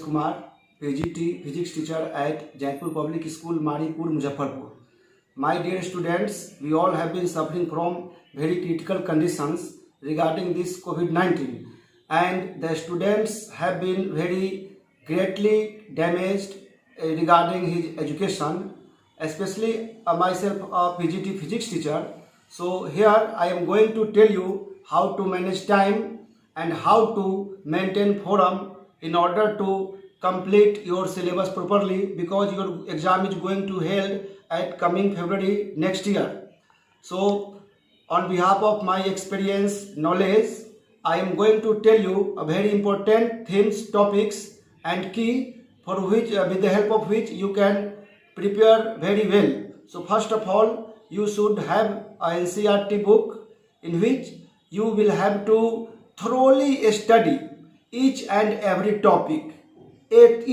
Kumar, PGT Physics teacher at Jaipur Public School, Maripur, Muzaffarpur. My dear students, we all have been suffering from very critical conditions regarding this COVID-19, and the students have been very greatly damaged regarding his education, especially myself a PGT Physics teacher. So here I am going to tell you how to manage time and how to maintain forum in order to complete your syllabus properly, because your exam is going to held at coming February next year. So on behalf of my experience, knowledge, I am going to tell you a very important themes, topics and key for which with the help of which you can prepare very well. So first of all, you should have a NCERT book in which you will have to thoroughly study each and every topic, and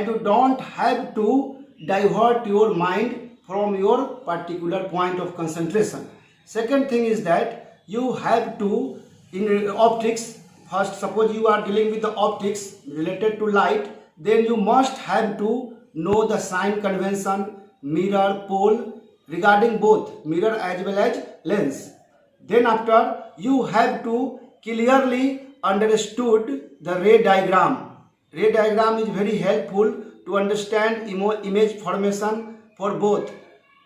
you don't have to divert your mind from your particular point of concentration. Second thing is that you have to, in optics, first suppose you are dealing with the optics related to light, then you must have to know the sign convention, mirror, pole, regarding both mirror as well as lens. Then after, you have to clearly understood the ray diagram. Ray diagram is very helpful to understand image formation for both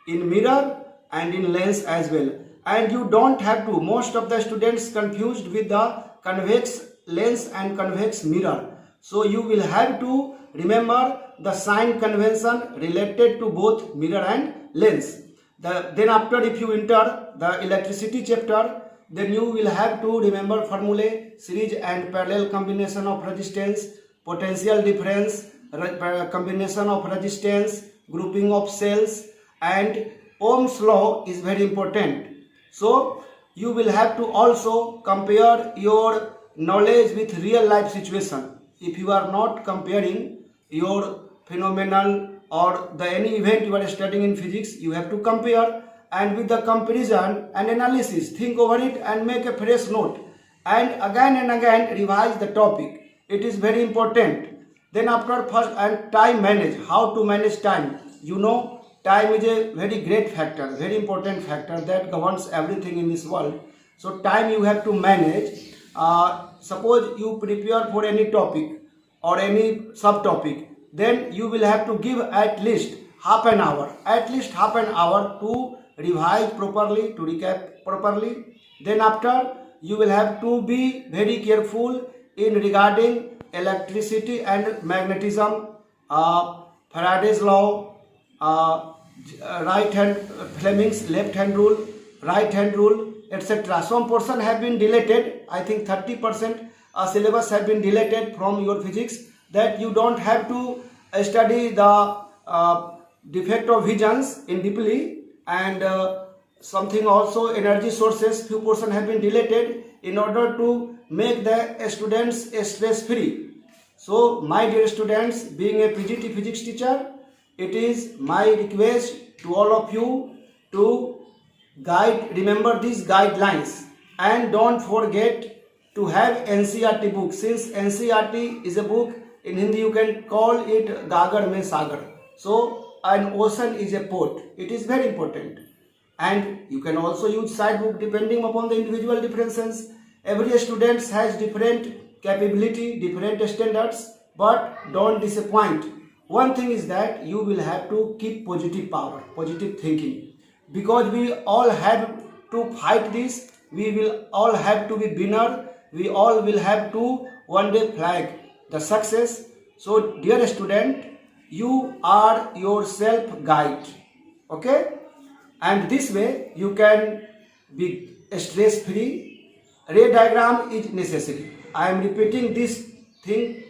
in mirror and in lens as well. And you don't have to, most of the students confused with the convex lens and convex mirror. So you will have to remember the sign convention related to both mirror and lens. Then after, if you enter the electricity chapter, then you will have to remember formulae, series and parallel combination of resistance, potential difference, combination of resistance, grouping of cells, and Ohm's law is very important. So you will have to also compare your knowledge with real life situation. If you are not comparing your phenomenal or any event you are studying in physics, you have to compare, and with the comparison and analysis, think over it and make a fresh note, and again revise the topic. It is very important. Then after, first, and time manage, how to manage time. You know, time is a very great factor, very important factor that governs everything in this world. So time you have to manage. Suppose you prepare for any topic or any subtopic, then you will have to give at least half an hour to revise properly, to recap properly. Then after, you will have to be very careful in regarding electricity and magnetism, Faraday's law, right hand, Fleming's left hand rule, right hand rule, etc. Some portion have been deleted. I think 30% syllabus have been deleted from your physics, that you don't have to study the defect of visions in deeply, and something also energy sources, few portion have been deleted in order to make the students stress free. So my dear students, being a PGT physics teacher, it is my request to all of you to remember these guidelines, and don't forget to have NCERT book. Since NCERT is a book, in Hindi you can call it Gagar mein Sagar. So an ocean is a port. It is very important. And you can also use side book depending upon the individual differences. Every student has different capability, different standards, but don't disappoint. One thing is that you will have to keep positive power, positive thinking, because we all have to fight this. We will all have to be winner. We all will have to one day flag the success. So dear student, you are your self guide, okay? And this way you can be stress free. Ray diagram is necessary. I am repeating this thing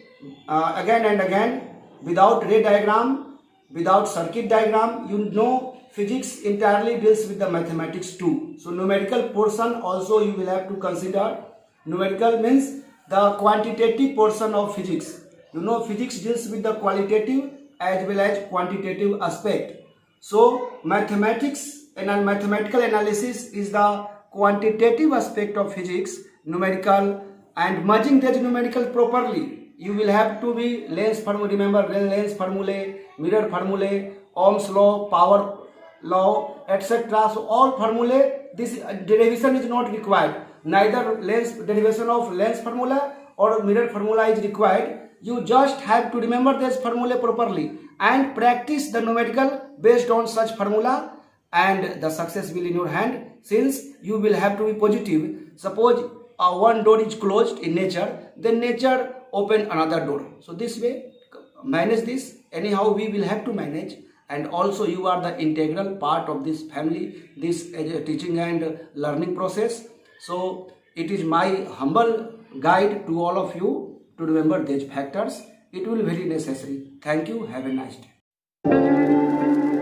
again and again. Without ray diagram, without circuit diagram, you know, physics entirely deals with the mathematics too. So numerical portion also you will have to consider. Numerical means the quantitative portion of physics. You know, physics deals with the qualitative as well as quantitative aspect. So mathematics and mathematical analysis is the quantitative aspect of physics, numerical, and merging that numerical properly you will have to be lens formula, remember lens formulae, mirror formulae, Ohm's law, power law, etc. So all formulae, this derivation is not required. Neither lens derivation of lens formula or mirror formula is required. You just have to remember this formula properly and practice the numerical based on such formula, and the success will in your hand, since you will have to be positive. Suppose one door is closed in nature, then nature open another door. So this way manage this. Anyhow we will have to manage, and also you are the integral part of this family, this teaching and learning process. So it is my humble guide to all of you to remember these factors. It will be very necessary. Thank you. Have a nice day.